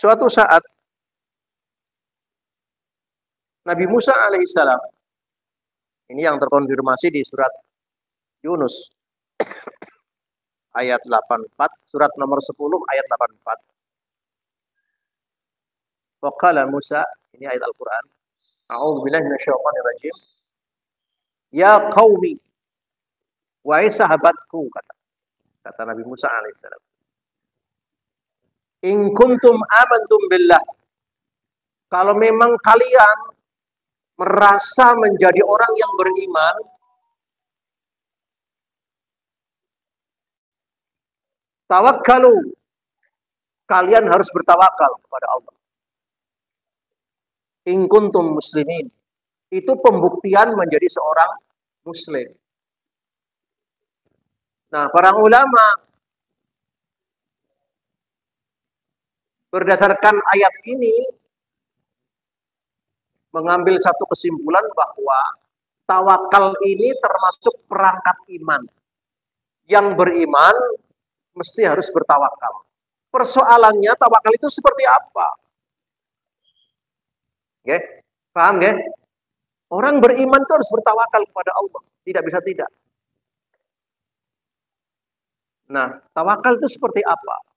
Suatu saat Nabi Musa alaihissalam, ini yang terkonfirmasi di surat Yunus ayat 84, surat nomor 10 ayat 84. Waqala Musa, ini ayat Al-Quran. A'udzubillahi minasyaitonir rajim. Ya qaumi, wahai sahabatku, kata Nabi Musa alaihissalam. In kuntum amantum billah. Kalau memang kalian merasa menjadi orang yang beriman, tawakkalu. Kalian harus bertawakal kepada Allah. In kuntum muslimin. Itu pembuktian menjadi seorang muslim. Nah, para ulama berdasarkan ayat ini mengambil satu kesimpulan bahwa tawakal ini termasuk perangkat iman. Yang beriman mesti harus bertawakal. Persoalannya tawakal itu seperti apa? Oke, paham ya? Orang beriman itu harus bertawakal kepada Allah, tidak bisa tidak. Nah, tawakal itu seperti apa?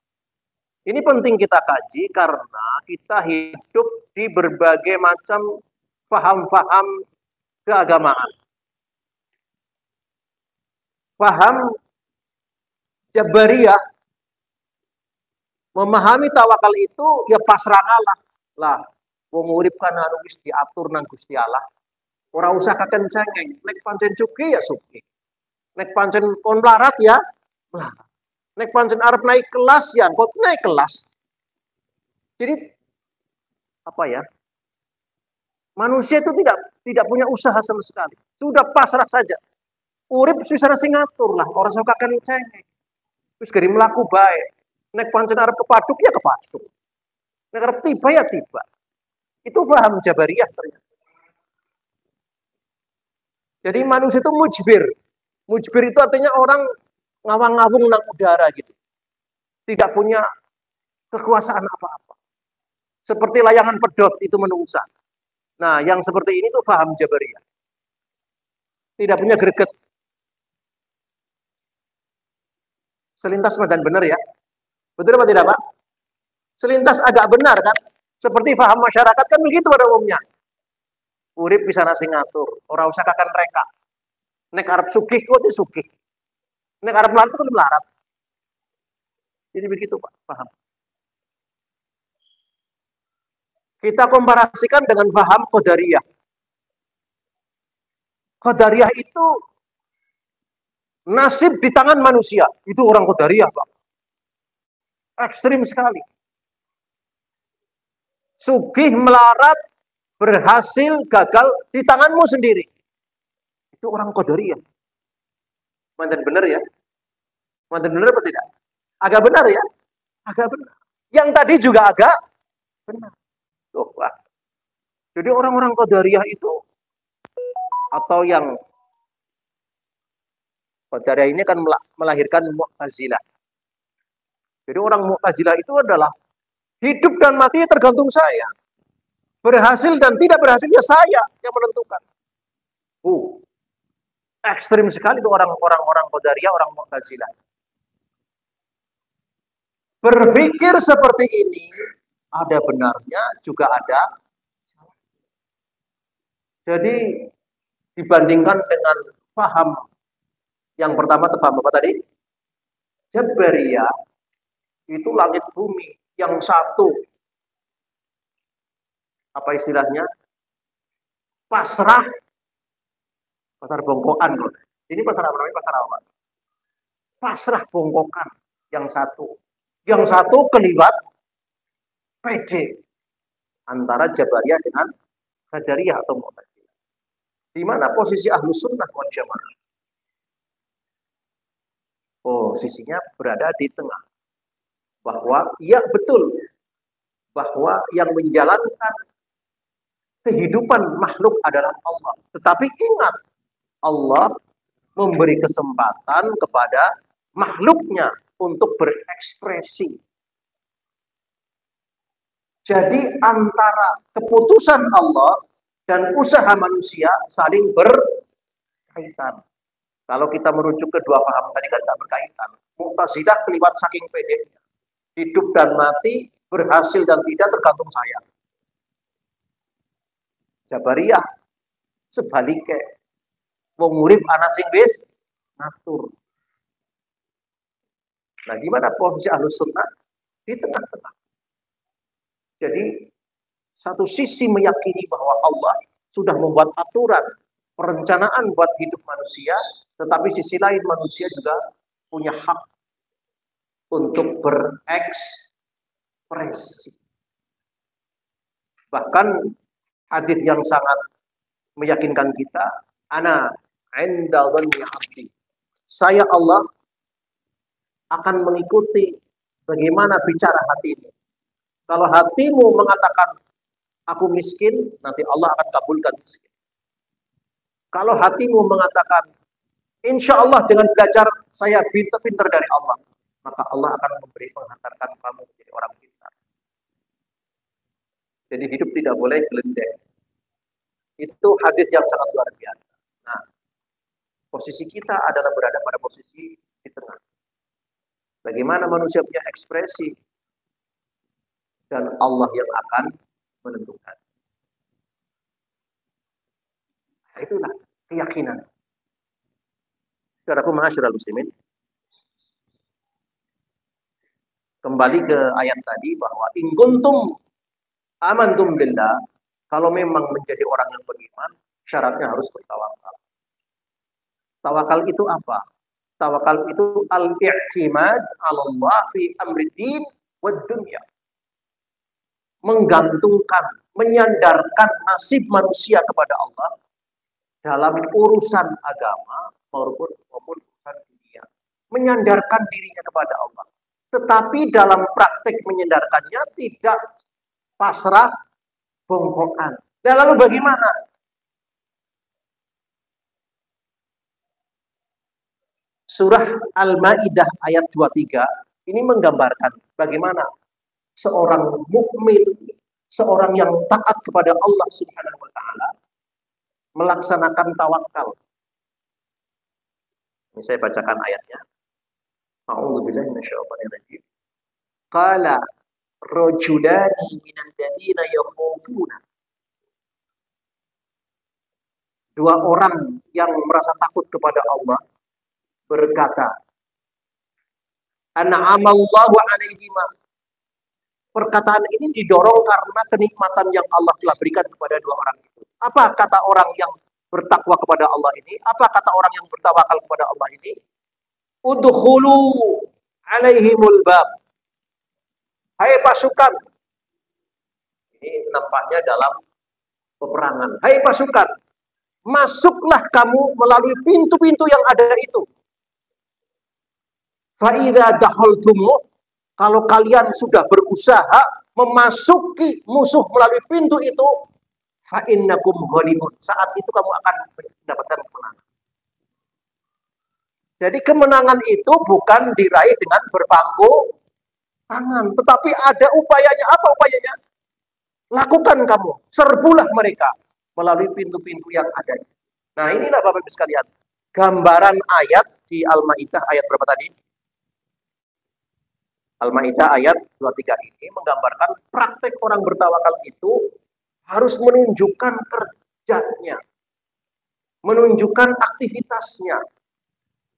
Ini penting kita kaji karena kita hidup di berbagai macam faham-faham keagamaan. Faham Jabariyah memahami tawakal itu ya pasrah ngalah. Lah, wong urip kan anu wis diatur nang Gusti Allah. Ora usah kekencengeng, nek pancen sugih ya sugih. Nek pancen kon melarat ya melarat. Nek pancen arep naik kelas ya kok naik kelas. Jadi apa ya? Manusia itu tidak punya usaha sama sekali. Sudah pasrah saja. Urip susah sing ngatur lah, ora usah kekencengeng. Wis gari mlaku bae. Nek pancen arep kepaduk ya kepaduk. Nek arep tiba ya tiba. Itu paham Jabariyah ternyata. Jadi manusia itu mujbir. Mujbir itu artinya orang ngawang-ngawung nang udara gitu. Tidak punya kekuasaan apa-apa. Seperti layangan pedot itu menungsa. Nah, yang seperti ini tuh paham Jabariyah. Tidak punya greget. Selintas dan benar ya. Betul apa tidak, Pak? Selintas agak benar kan? Seperti paham masyarakat kan begitu pada umumnya. Urip bisa nasi ngatur, ora usah kakan reka. Nek arep sugih kok disugih. Nek arep melarat kok melarat. Jadi begitu, Pak, paham. Kita komparasikan dengan paham Qadariyah. Qadariyah itu nasib di tangan manusia. Itu orang Qadariyah, Pak. Ekstrim sekali. Sugih, melarat, berhasil, gagal di tanganmu sendiri. Itu orang Qadariyah. Mantan benar ya? Mantan benar apa tidak? Agak benar ya? Agak benar. Yang tadi juga agak benar. Tuh, wah. Jadi orang-orang Qadariyah itu atau yang Qadariyah ini kan melahirkan Mu'tazilah. Jadi orang Mu'tazilah itu adalah hidup dan mati tergantung saya. Berhasil dan tidak berhasilnya saya yang menentukan. Ekstrim sekali itu orang-orang Qadariyah, orang Mu'tazilah. Berpikir seperti ini ada benarnya juga ada. Jadi dibandingkan dengan paham yang pertama paham apa tadi? Jabariyah itu langit bumi yang satu. Apa istilahnya? Pasrah. Pasar bongkokan. Ini pasar apa namanya? Pasar apa? Pasrah bongkokan yang satu. Yang satu kelibat pede antara Jabariyah dengan Qadariyah atau Mu'tazilah. Di mana posisi Ahlus Sunnah wal Jamaah? Posisinya berada di tengah. Bahwa ya betul bahwa yang menjalankan kehidupan makhluk adalah Allah. Tetapi ingat, Allah memberi kesempatan kepada makhluknya untuk berekspresi. Jadi antara keputusan Allah dan usaha manusia saling berkaitan. Kalau kita merujuk ke dua paham tadi kan tidak berkaitan. Mu'tazilah keliwat saking pede. Hidup dan mati, berhasil dan tidak tergantung saya. Jabariyah sebaliknya. Wong urip ana sing wis ngatur. Nah, gimana posisi Ahlus Sunnah? Di tengah-tengah. Jadi satu sisi meyakini bahwa Allah sudah membuat aturan, perencanaan buat hidup manusia, tetapi sisi lain manusia juga punya hak untuk berekspresi. Bahkan hadis yang sangat meyakinkan kita, ana inda dhanni abdi. Saya Allah akan mengikuti bagaimana bicara hatimu. Kalau hatimu mengatakan aku miskin, nanti Allah akan kabulkan miskin. Kalau hatimu mengatakan insya Allah dengan belajar saya pintar dari Allah, maka Allah akan menghantarkan kamu menjadi orang pintar. Jadi hidup tidak boleh gelendeng. Itu hadis yang sangat luar biasa. Nah, posisi kita adalah berada pada posisi di tengah. Bagaimana manusia punya ekspresi dan Allah yang akan menentukan. Nah, itulah keyakinan. Saudaraku ma'asyiral muslimin. Kembali ke ayat tadi bahwa in kuntum amantum billah, kalau memang menjadi orang yang beriman, syaratnya harus bertawakal. Tawakal itu apa? Tawakal itu al-i'timad 'ala Allah fi amri din wad dunya. Menggantungkan, menyandarkan nasib manusia kepada Allah dalam urusan agama maupun urusan dunia. Menyandarkan dirinya kepada Allah. Tetapi dalam praktek menyandarkannya tidak pasrah bongkokan. Nah, lalu bagaimana? Surah Al-Maidah ayat 23 ini menggambarkan bagaimana seorang mukmin, seorang yang taat kepada Allah Subhanahu wa taala melaksanakan tawakal. Ini saya bacakan ayatnya. A'udzubillahi minasyaitonir rajim. Qala rajulani minal ladina yakhufuna. Dua orang yang merasa takut kepada Allah berkata, an'amallahu alaihima. Perkataan ini didorong karena kenikmatan yang Allah telah berikan kepada dua orang itu. Apa kata orang yang bertakwa kepada Allah ini? Apa kata orang yang bertawakal kepada Allah ini? Udkhulu alaihimul bab. Hai pasukan. Ini nampaknya dalam peperangan. Hai pasukan, masuklah kamu melalui pintu-pintu yang ada itu. Fa idza dakhaltumuh, kalau kalian sudah berusaha memasuki musuh melalui pintu itu, fa innakum ghalibun. Saat itu kamu akan mendapatkan kemenangan. Jadi kemenangan itu bukan diraih dengan berpangku tangan, tetapi ada upayanya. Apa upayanya? Lakukan kamu, serbulah mereka melalui pintu-pintu yang ada. Nah, inilah Bapak Ibu sekalian, gambaran ayat di Al-Maidah ayat berapa tadi? Al-Maidah ayat 23 ini menggambarkan praktek orang bertawakal itu harus menunjukkan kerjanya, menunjukkan aktivitasnya.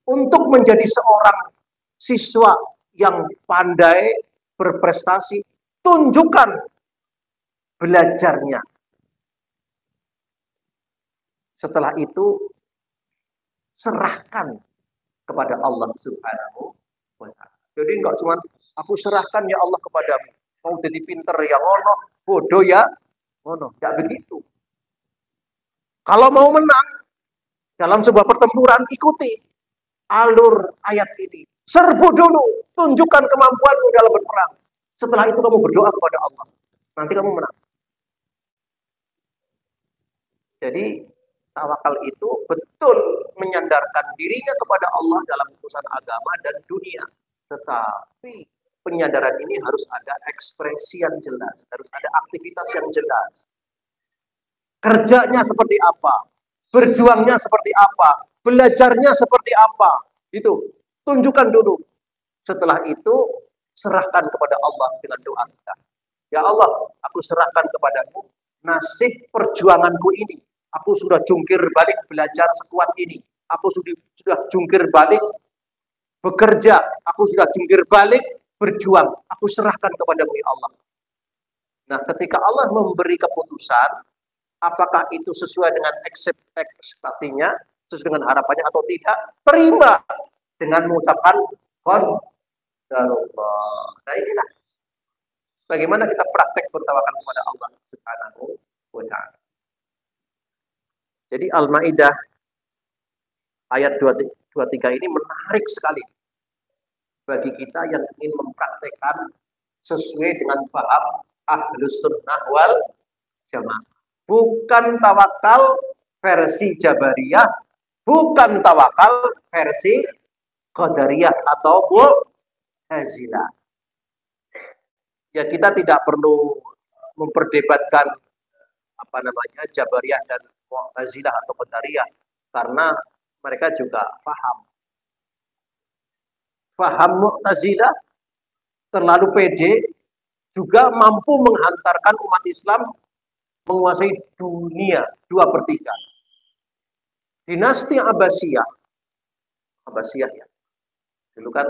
Untuk menjadi seorang siswa yang pandai, berprestasi, tunjukkan belajarnya. Setelah itu, serahkan kepada Allah Subhanahu wa ta'ala. Jadi enggak cuma aku serahkan ya Allah kepadamu. Mau jadi pinter ya ngono, bodoh ya ngono. Enggak begitu. Kalau mau menang dalam sebuah pertempuran, ikuti alur ayat ini. Serbu dulu, tunjukkan kemampuanmu dalam berperang. Setelah itu kamu berdoa kepada Allah. Nanti kamu menang. Jadi tawakal itu betul menyandarkan dirinya kepada Allah dalam urusan agama dan dunia. Tetapi penyadaran ini harus ada ekspresi yang jelas, harus ada aktivitas yang jelas. Kerjanya seperti apa, berjuangnya seperti apa, belajarnya seperti apa, itu tunjukkan dulu. Setelah itu serahkan kepada Allah dengan doa kita. Ya Allah, aku serahkan kepadamu nasib perjuanganku ini. Aku sudah jungkir balik belajar sekuat ini. Aku sudah jungkir balik bekerja. Aku sudah jungkir balik berjuang. Aku serahkan kepadamu ya Allah. Nah, ketika Allah memberi keputusan, apakah itu sesuai dengan ekspektasinya, sesuai dengan harapannya atau tidak, terima dengan mengucapkan qadarullah. Nah, inilah bagaimana kita praktek bertawakal kepada Allah Subhanahu wa taala. Jadi Al-Maidah ayat 23 ini menarik sekali bagi kita yang ingin mempraktekkan sesuai dengan paham Ahlus Sunnah wal Jamaah. Bukan tawakal versi Jabariyah, bukan tawakal versi Qadariyah atau Mu'tazilah. Ya, kita tidak perlu memperdebatkan Jabariyah dan Mu'tazilah atau Qadariyah karena mereka juga paham Mu'tazilah terlalu pede, juga mampu menghantarkan umat Islam menguasai dunia 2/3. Dinasti Abbasiyah ya. Dulu kan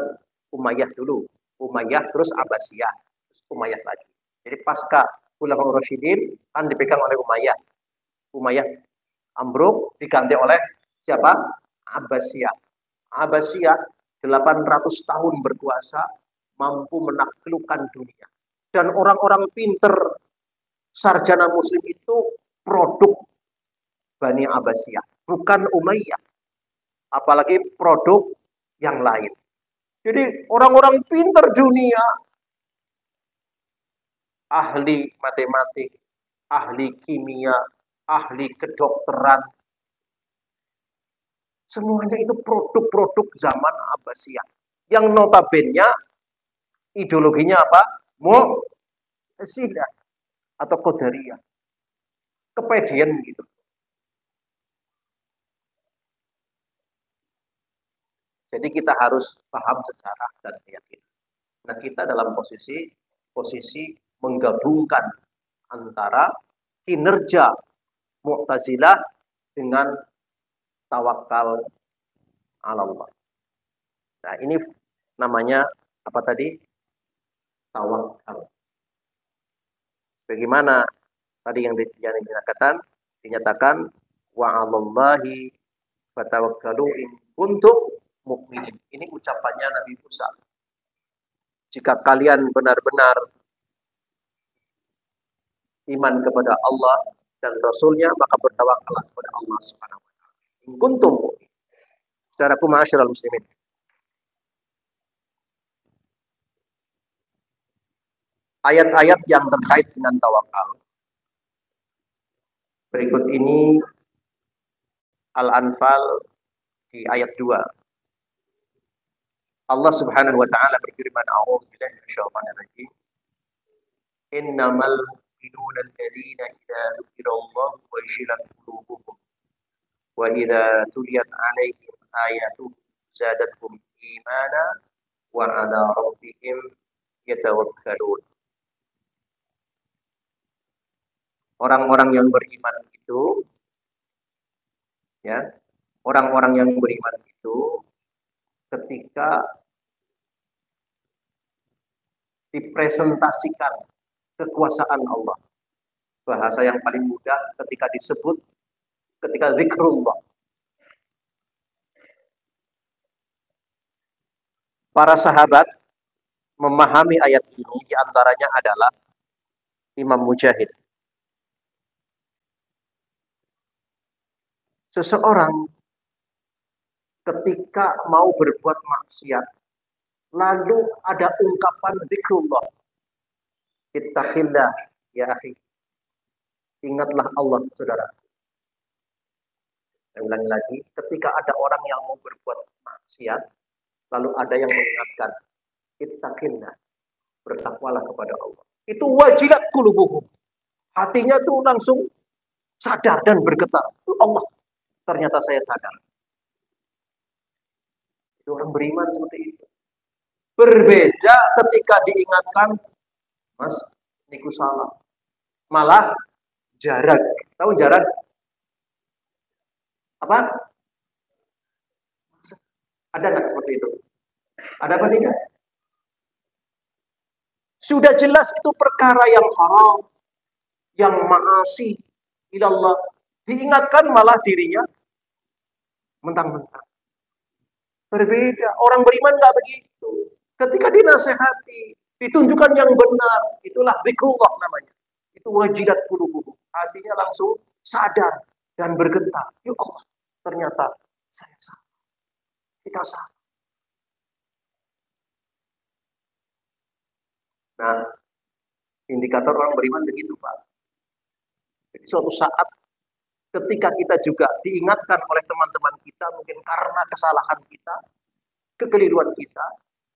Umayyah dulu, Umayyah terus Abbasiyah, terus Umayyah lagi. Jadi pasca Khulafaur Rasyidin kan dipegang oleh Umayyah. Umayyah ambruk diganti oleh siapa? Abbasiyah. Abbasiyah 800 tahun berkuasa, mampu menaklukkan dunia. Dan orang-orang pinter sarjana muslim itu produk Bani Abbasiyah, bukan Umayyah. Apalagi produk yang lain. Jadi orang-orang pinter dunia, ahli matematik, ahli kimia, ahli kedokteran, semuanya itu produk-produk zaman Abbasiyah. Yang notabene ideologinya apa? Mu'tazilah atau Qadariyah. Kepedean gitu. Jadi kita harus paham sejarah dan keyakinan. Nah, kita dalam posisi menggabungkan antara kinerja Mu'tazilah dengan tawakal ala Allah. Nah, ini namanya apa tadi? Tawakal. Bagaimana tadi yang dinyatakan wa 'alallahi fatawakkalu in kuntum mu'minin. Ini ucapannya Nabi Musa. Jika kalian benar-benar iman kepada Allah dan Rasulnya, maka bertawakallah kepada Allah Subhanahu wa taala. In kuntum mu'minin. Saudaraku ma'asyiral muslimin. Ayat-ayat yang terkait dengan tawakal. Berikut ini Al-Anfal di ayat 2. Allah Subhanahu wa taala berfirman, a'udzu billahi minasyaitonir rajim. Innamal mu'minuna alladziina idza dzukirallahu wajilat qulubuhum wa idza tuliyat 'alaihim ayatuhu zadatuhum imana wa 'ala rabbihim yatawakkalun. Orang-orang yang beriman itu, ya, orang-orang yang beriman itu ketika dipresentasikan kekuasaan Allah, bahasa yang paling mudah ketika zikrullah, para sahabat memahami ayat ini, diantaranya adalah Imam Mujahid. Seseorang ketika mau berbuat maksiat, lalu ada ungkapan zikrullah, ittaqillah ya akhi, ingatlah Allah saudara. Saya ulangi lagi, ketika ada orang yang mau berbuat maksiat, lalu ada yang mengingatkan, ittaqillah, bertakwalah kepada Allah. Itu wajilat qulubuhum. Hatinya tuh langsung sadar dan bergetar. Allah, ternyata saya sadar. Itu orang beriman seperti itu. Berbeda ketika diingatkan, Mas, niku salah. Malah jarak. Tahu jarak? Apa? Ada nggak seperti itu? Ada apa tidak? Sudah jelas itu perkara yang haram, yang ma'asi ilallah. Diingatkan malah dirinya mentang-mentang. Berbeda. Orang beriman nggak begitu. Ketika dinasehati, ditunjukkan yang benar, itulah zikrullah namanya. Itu wajidat qulubuhum. Hatinya langsung sadar dan bergetar. Ya Allah, ternyata saya salah. Kita salah. Nah, indikator orang beriman begitu, Pak. Jadi suatu saat ketika kita juga diingatkan oleh teman-teman kita, mungkin karena kesalahan kita, kekeliruan kita,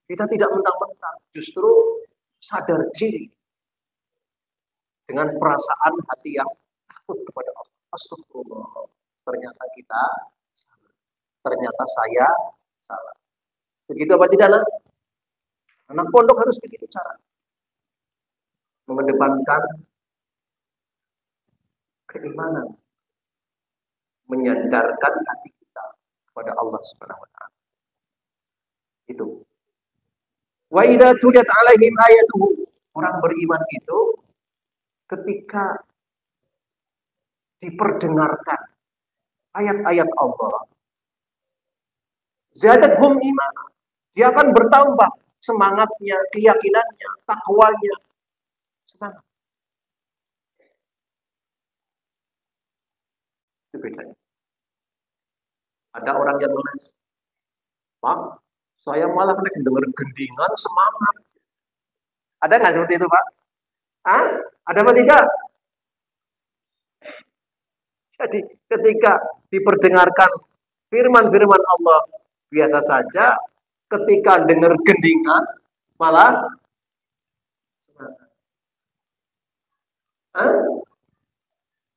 kita tidak mentang-mentang, justru sadar diri dengan perasaan hati yang takut kepada Allah. Astagfirullah. Ternyata kita salah. Ternyata saya salah. Begitu apa tidak? Nah? Anak pondok harus begitu cara. Mengedepankan keimanan, menyadarkan hati kita kepada Allah Subhanahu wa taala. Itu. Wa idza tuliyat alaihim ayatuhu. Orang beriman itu ketika diperdengarkan ayat-ayat Allah, zadathum iman. Dia akan bertambah semangatnya, keyakinannya, takwanya. Semangat. Itu bedanya. Ada orang yang nulis, Pak, saya malah dengar gendingan semangat. Ada nggak seperti itu, Pak? Hah? Ada apa tidak? Jadi ketika diperdengarkan firman-firman Allah biasa saja, ketika dengar gendingan malah semangat. Hah?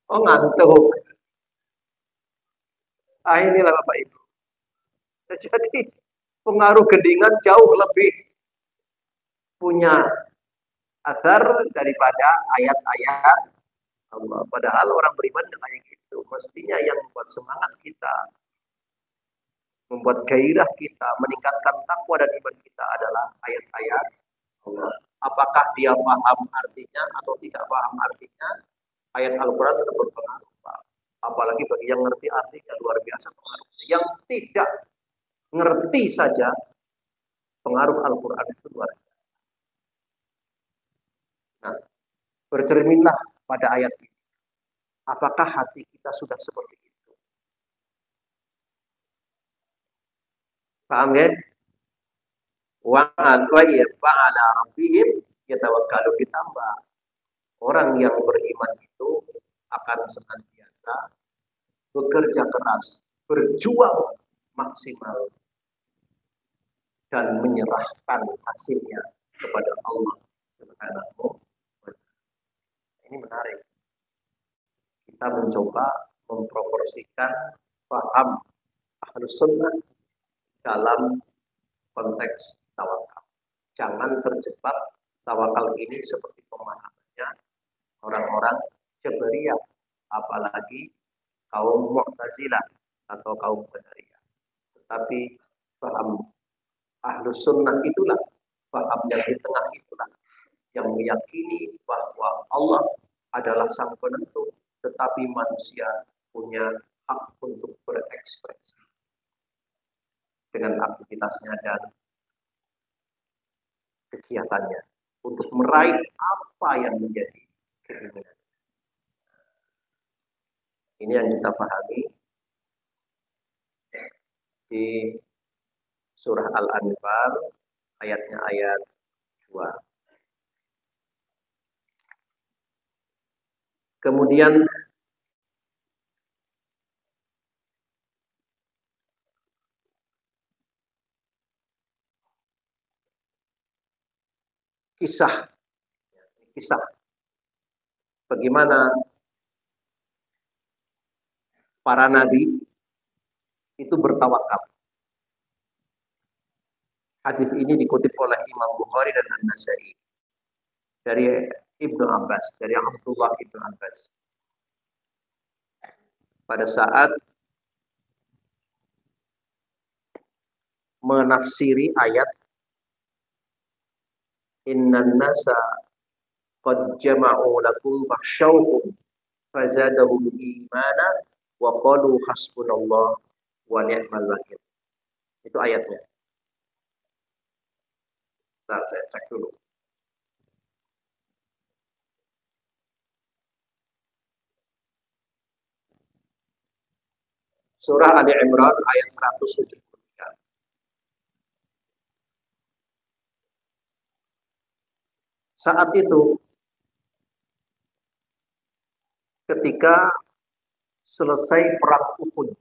Oh, ngantuk. Ah, inilah Bapak Ibu. Jadi pengaruh gendingan jauh lebih punya asar daripada ayat-ayat Allah. Padahal orang beriman kayak gitu. Mestinya yang membuat semangat kita, membuat gairah kita, meningkatkan takwa dan iman kita adalah ayat-ayat Allah. Apakah dia paham artinya atau tidak paham artinya, ayat Al-Quran tetap berpengaruh. Apalagi bagi yang ngerti artinya luar biasa pengaruhnya. Yang tidak ngerti saja pengaruh Al-Quran itu luar biasa. Nah, bercerminlah pada ayat ini. Apakah hati kita sudah seperti itu? Paham ya? Wa ala rabbihim yatawakkalu, ditambah. Orang yang beriman itu akan senantiasa bekerja keras, berjuang maksimal, dan menyerahkan hasilnya kepada Allah Subhanahu wa taala. Ini menarik. Kita mencoba memproporsikan paham Ahlus Sunnah dalam konteks tawakal. Jangan terjebak tawakal ini seperti pemahamannya orang-orang Jabariyah, apalagi kaum Mu'tazilah atau kaum Qadariyah. Tetapi paham Ahlus Sunnah itulah, paham yang di tengah itulah, yang meyakini bahwa Allah adalah sang penentu, tetapi manusia punya hak untuk berekspresi dengan aktivitasnya dan kegiatannya untuk meraih apa yang menjadi keinginan. Ini yang kita pahami di surah Al-Anfal, ayatnya ayat 2. Kemudian kisah kisah bagaimana para nabi itu bertawakal. Hadis ini dikutip oleh Imam Bukhari dan An-Nasai dari Ibnu Abbas, dari Abdullah Ibnu Abbas. Pada saat menafsiri ayat Innan nasa qad jama'u lakum fakhshawhum fazadahum imana wa qalu hasbunallah wa ni'mal wakil. Itu ayatnya. Nah, saya cek dulu. Surah Ali Imran ayat 173. Saat itu ketika selesai perang Uhud,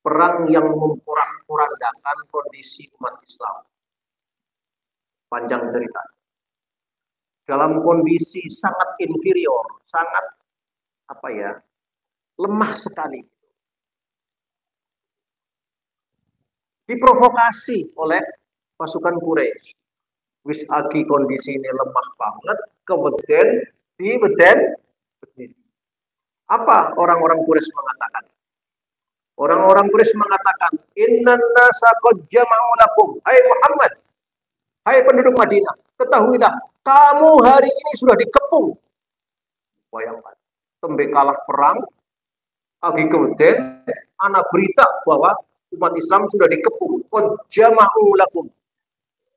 perang yang memporak-porandakan kondisi umat Islam. Panjang cerita. Dalam kondisi sangat inferior, sangat lemah sekali. Diprovokasi oleh pasukan Quraisy. Wis agi kondisi ini lemah banget, kemudian di beden. Apa orang-orang Quraisy mengatakan? Orang-orang Quraisy mengatakan, Innan nasa qad jama'u lakum. Hai Muhammad, hai penduduk Madinah, ketahuilah, kamu hari ini sudah dikepung. Bayangkan, tembe kalah perang, agi kemudian anak berita bahwa umat Islam sudah dikepung. Qad jama'u lakum.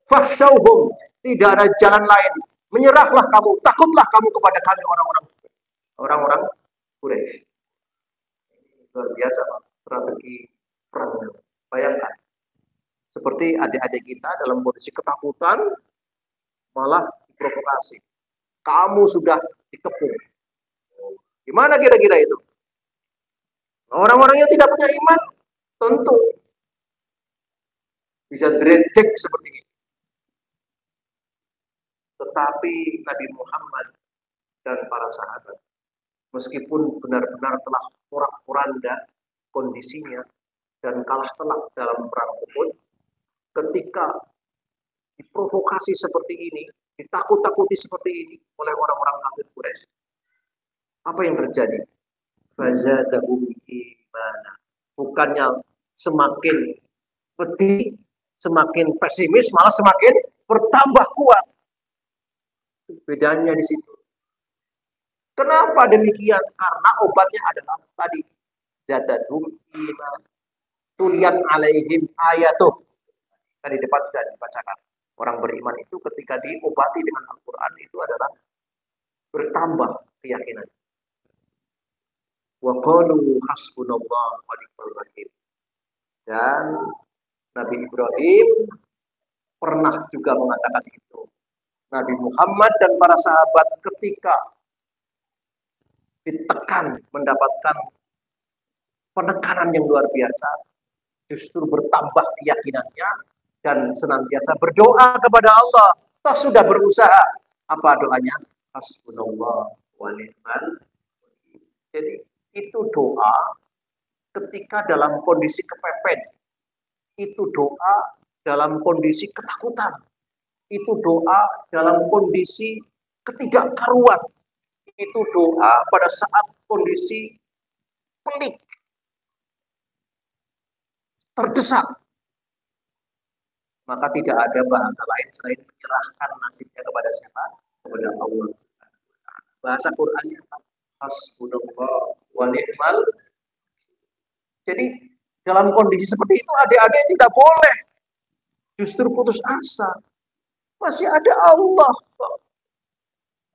Fakhshawhum, tidak ada jalan lain. Menyerahlah kamu, takutlah kamu kepada kami orang-orang Quraisy. Luar biasa strategi perang. Bayangkan, seperti adik-adik kita dalam kondisi ketakutan malah diprovokasi. Kamu sudah dikepung. Gimana kira-kira itu? Orang-orang yang tidak punya iman tentu bisa dredek seperti ini. Tetapi Nabi Muhammad dan para sahabat, meskipun benar-benar telah porak-poranda kondisinya dan kalah telak dalam perang Uhud, ketika diprovokasi seperti ini, ditakut-takuti seperti ini oleh orang-orang kafir Quraisy, apa yang terjadi? Fazadahum imana. Bukannya semakin pedih, semakin pesimis, malah semakin bertambah kuat. Bedanya di situ. Kenapa demikian? Karena obatnya adalah tadi zadadum iman. Tuliat alaihim ayatuh. Tadi depan sudah dibacakan. Orang beriman itu ketika diobati dengan Al-Quran itu adalah bertambah keyakinan. Wa qalu hasbunallah wa ni'mal wakil. Dan Nabi Ibrahim pernah juga mengatakan itu. Nabi Muhammad dan para sahabat ketika ditekan, mendapatkan penekanan yang luar biasa, justru bertambah keyakinannya dan senantiasa berdoa kepada Allah. Toh sudah berusaha. Apa doanya? Hasbunallah wa ni'mal wakil. Jadi itu doa ketika dalam kondisi kepepet. Itu doa dalam kondisi ketakutan. Itu doa dalam kondisi ketidakkaruan. Itu doa pada saat kondisi pelik, terdesak. Maka tidak ada bahasa lain selain menyerahkan nasibnya kepada siapa? Kepada Allah. Bahasa Qur'annya hasbunallah wa ni'mal. Jadi dalam kondisi seperti itu adik-adik tidak boleh justru putus asa. Masih ada Allah.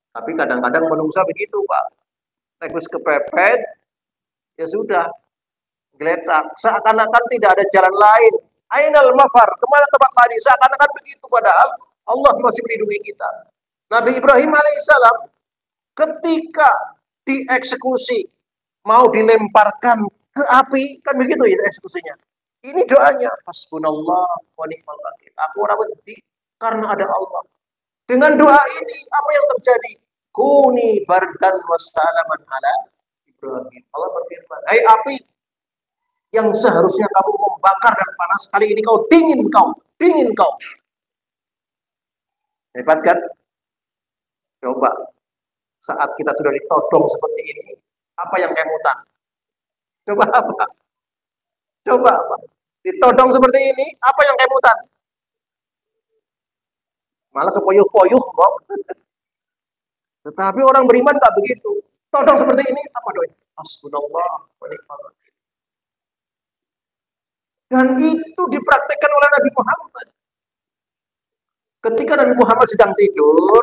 Tapi kadang-kadang manusia begitu, Pak. Terus kepepet, ya sudah, geletak. Seakan-akan tidak ada jalan lain. Ainal mafar, kemana tempat lari? Seakan-akan begitu, padahal Allah masih melindungi kita. Nabi Ibrahim alaihissalam ketika dieksekusi, mau dilemparkan ke api, kan begitu ya eksekusinya. Ini doanya, hasbunallah wa ni'mal wakil. Aku ora wedi Karena ada Allah. Dengan doa ini, apa yang terjadi? Kuni bardan wassalaman ala Ibrahim. Allah berfirman, hai api yang seharusnya kamu membakar dan panas, kali ini kau dingin kau. Dingin kau. Hebat kan? Coba, saat kita sudah ditodong seperti ini, apa yang kemutan? Coba apa? Coba apa? Ditodong seperti ini, apa yang kemutan? Malah kepoyuh-poyuh kok. Tetapi orang beriman tak begitu. Todong seperti ini, apa doanya? Hasbunallah wa ni'mal wakil. Dan itu dipraktikkan oleh Nabi Muhammad. Ketika Nabi Muhammad sedang tidur,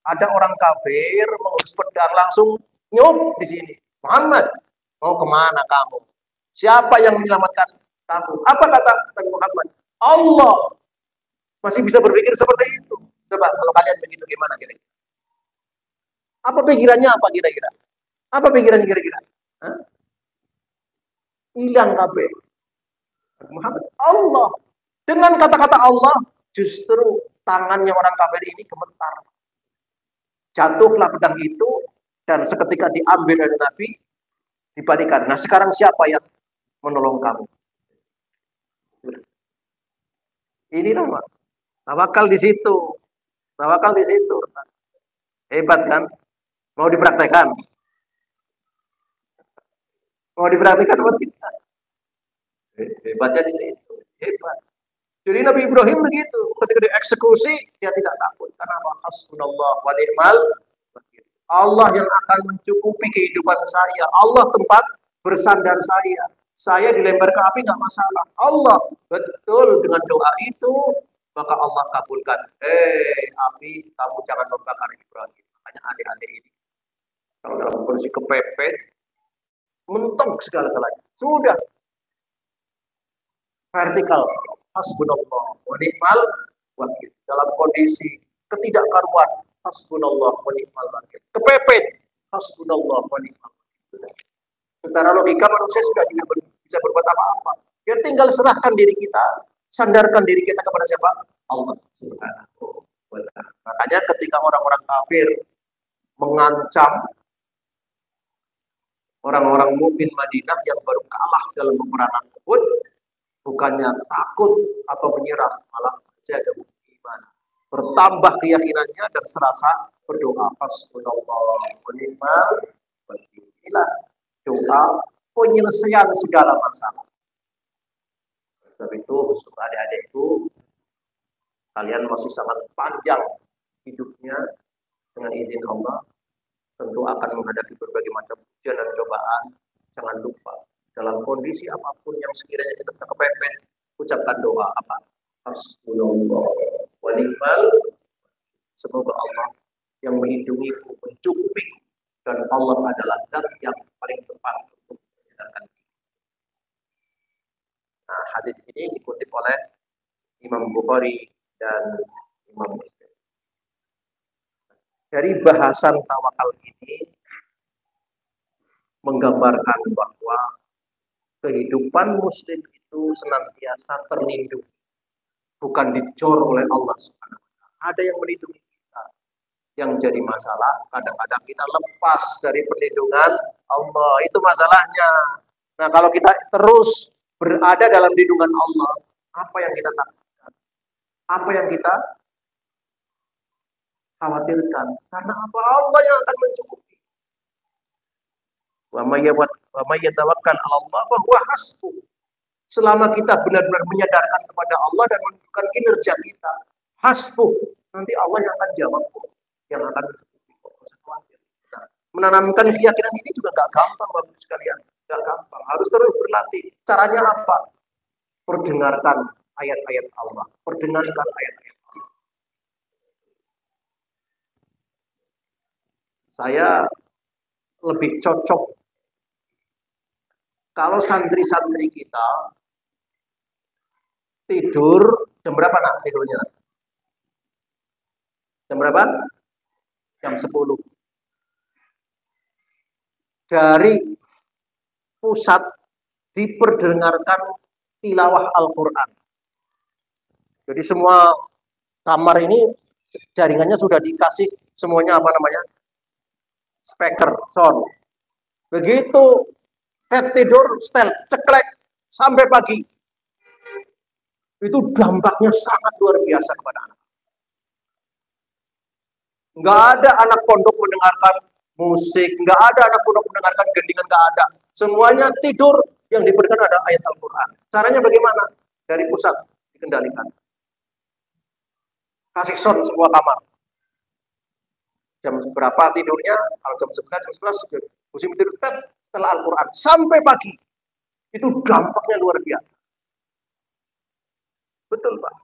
ada orang kafir mengurus pedang langsung nyup di sini. Muhammad, mau kemana kamu? Siapa yang menyelamatkan kamu? Apa kata Nabi Muhammad? Allah. Masih bisa berpikir seperti itu. Coba kalau kalian begitu gimana kira-kira? Apa pikirannya apa kira-kira? Apa pikiran kira-kira? Hilang kabeh. Muhammad Allah. Dengan kata-kata Allah, justru tangannya orang kafir ini gemetar. Jatuhlah pedang itu dan seketika diambil oleh Nabi, dibalikan. Nah, sekarang siapa yang menolong kamu? Ini nama. Tawakal di situ. Tawakal di situ. Hebat kan? Mau dipraktekkan? Mau dipraktekkan buat kita? Hebatnya di situ. Hebat. Jadi Nabi Ibrahim begitu. Ketika dieksekusi, dia tidak takut. Karena hasbunallah wa ni'mal wakil. Allah yang akan mencukupi kehidupan saya. Allah tempat bersandar saya. Saya dilempar ke api nggak masalah. Allah betul dengan doa itu, maka Allah kabulkan. Api, kamu jangan membakar Ibrahim. Makanya adik-adik ini, kalau dalam kondisi kepepet, mentok segala-galanya. Sudah vertikal. Hasbunallah wa ni'mal wakil. Dalam kondisi ketidakkaruan, hasbunallah wa ni'mal wakil. Kepepet, hasbunallah wa ni'mal wakil. Secara logika manusia sudah tidak bisa berbuat apa-apa. Ya tinggal serahkan diri kita, sandarkan diri kita kepada siapa? Allah Subhanahu wa ta'ala. Makanya ketika orang-orang kafir mengancam orang-orang mukmin Madinah yang baru kalah dalam peperangan Uhud, bukannya takut atau menyerah, malah menjaga iman, bertambah keyakinannya dan serasa berdoa. Hasbunallah wa ni'mal wakil. Inilah doa penyelesaian segala masalah. Sebab itu, adik-adikku, kalian masih sangat panjang hidupnya. Dengan izin Allah, tentu akan menghadapi berbagai macam ujian dan cobaan. Jangan lupa, dalam kondisi apapun yang sekiranya kita kepepet, ucapkan doa apa? Hasbunallah wa ni'mal. Semoga Allah yang melindungiku, mencukupiku, dan Allah adalah zat yang paling tepat untuk menjalankan. Nah, hadis ini dikutip oleh Imam Bukhari dan Imam Muslim. Dari bahasan tawakal ini menggambarkan bahwa kehidupan Muslim itu senantiasa terlindungi, bukan dicor oleh Allah Subhanahu wa ta'ala. Ada yang melindungi kita. Yang jadi masalah, kadang-kadang kita lepas dari perlindungan Allah. Itu masalahnya. Nah, kalau kita terus berada dalam lindungan Allah, apa yang kita takutkan? Apa yang kita khawatirkan? Karena apa? Allah yang akan mencukupi. Wa may yatawakkal 'ala Allah fa huwa hasbuh. Selama kita benar-benar menyadarkan kepada Allah dan menunjukkan kinerja kita, hasbuh, nanti Allah yang akan jawab, yang akan mencukupi. Nah, menanamkan keyakinan ini juga gak gampang, Bapak sekalian. Gak gampang, harus terus berlatih. Caranya apa? Perdengarkan ayat-ayat Allah. Perdengarkan ayat-ayat Allah. Saya lebih cocok kalau santri-santri kita tidur jam berapa nak tidurnya? Jam berapa? Jam 10. Dari pusat diperdengarkan tilawah Al-Quran. Jadi semua Kamar ini jaringannya sudah dikasih semuanya apa namanya? Speaker, sound. Begitu tidur, setel, ceklek sampai pagi. Itu dampaknya sangat luar biasa kepada anak. Nggak ada anak pondok mendengarkan musik, nggak ada anak pondok mendengarkan gendingan, nggak ada. Semuanya tidur, yang diberikan ada ayat Al-Quran. Caranya bagaimana? Dari pusat dikendalikan. Kasih sound semua kamar. Jam berapa tidurnya? Kalau jam 11, jam 11, musim tidur setelah Al-Quran. Sampai pagi. Itu dampaknya luar biasa. Betul, Pak.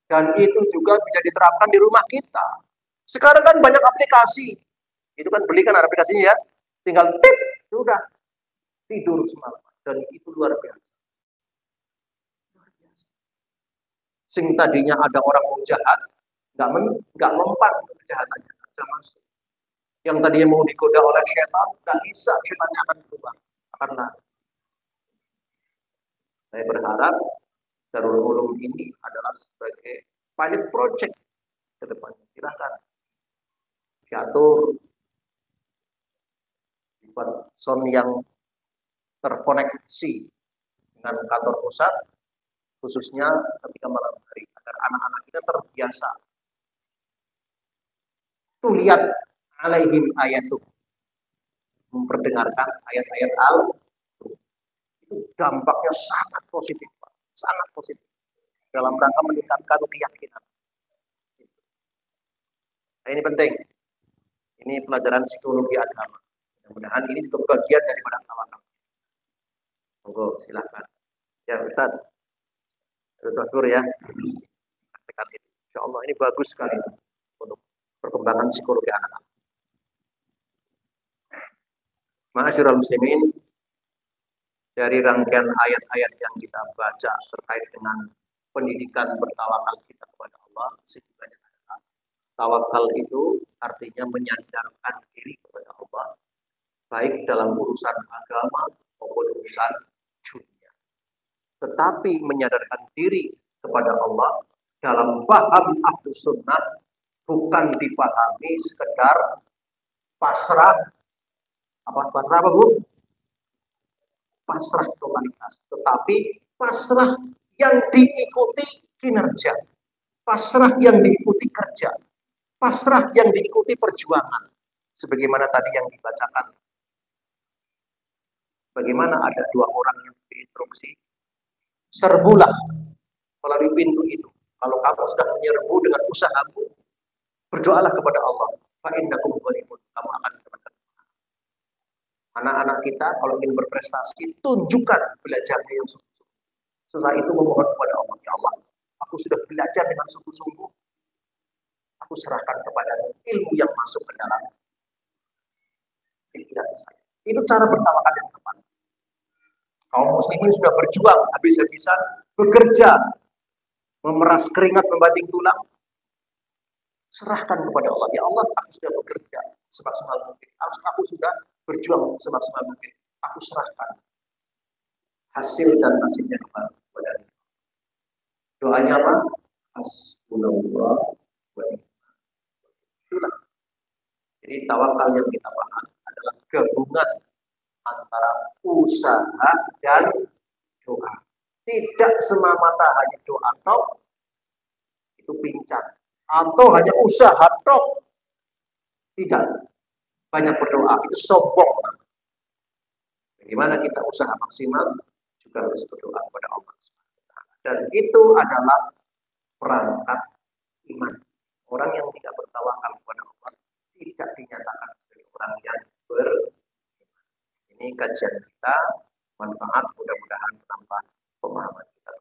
Dan itu juga bisa diterapkan di rumah kita. Sekarang kan banyak aplikasi. Itu kan belikan aplikasinya ya. Tinggal tit, sudah tidur semalam. Dan itu luar biasa. Sing tadinya ada orang mau jahat, nggak mempan kejahatannya. Masuk. Yang tadinya mau digoda oleh setan, nggak bisa, setannya akan berubah. Karena saya berharap Darul Ulum ini adalah sebagai pilot project ke depan. Silakan diatur, dibuat sound yang terkoneksi dengan kantor pusat, khususnya ketika malam hari, agar anak-anak kita terbiasa. Tuh lihat alaihim ayatu, memperdengarkan ayat-ayat itu dampaknya sangat positif, Pak. Sangat positif dalam rangka meningkatkan keyakinan. Nah, ini penting. Ini pelajaran psikologi agama. Mudah-mudahan ini juga bagian daripada tawakal. Monggo, silakan. Ya, Ustaz. Terus ya. Insya Allah ini bagus sekali untuk perkembangan psikologi anak-anak. Ma'asyiral muslimin, dari rangkaian ayat-ayat yang kita baca terkait dengan pendidikan bertawakal kita kepada Allah, setidaknya adalah tawakal itu artinya menyandarkan diri kepada Allah, baik dalam urusan agama maupun urusan dunia. Tetapi menyadarkan diri kepada Allah dalam faham Ahlus Sunnah bukan dipahami sekedar pasrah. Pasrah apa, Bu? Pasrah totalitas, tetapi pasrah yang diikuti kinerja, pasrah yang diikuti kerja, pasrah yang diikuti perjuangan. Sebagaimana tadi yang dibacakan, bagaimana ada dua orang yang diinstruksi, serbulah melalui pintu itu. Kalau kamu sudah menyerbu dengan usahamu, berdoalah kepada Allah. Fa'innakum ghalibun, kamu akan mendapatkan. Anak-anak kita kalau ingin berprestasi, tunjukkan belajarnya yang sungguh-sungguh. Setelah itu memohon kepada Allah, ya Allah, aku sudah belajar dengan sungguh-sungguh. Aku serahkan kepada ilmu yang masuk ke dalam pikiran saya. Itu cara bertawakal yang tepat. Kaum muslimin sudah berjuang habis-habisan, bekerja, memeras keringat, membanting tulang. Serahkan kepada Allah. Ya Allah, aku sudah bekerja semaksimal mungkin. Aku sudah berjuang semaksimal mungkin. Aku serahkan hasil dan nasibnya kepada Allah. Doanya apa? Hasbunallah wa ni'mal wakil. Jadi tawakal yang kita paham adalah gabungan antara usaha dan doa. Tidak semata hanya doa tok, itu pincang. Atau hanya usaha tok, tidak. Banyak berdoa, itu sombong. Bagaimana kita usaha maksimal, juga harus berdoa kepada Allah. Dan itu adalah perangkat iman. Orang yang tidak bertawakal kepada Allah tidak dinyatakan sebagai orang yang beriman. Ini kajian kita, manfaat, mudah-mudahan menambah pemahaman kita.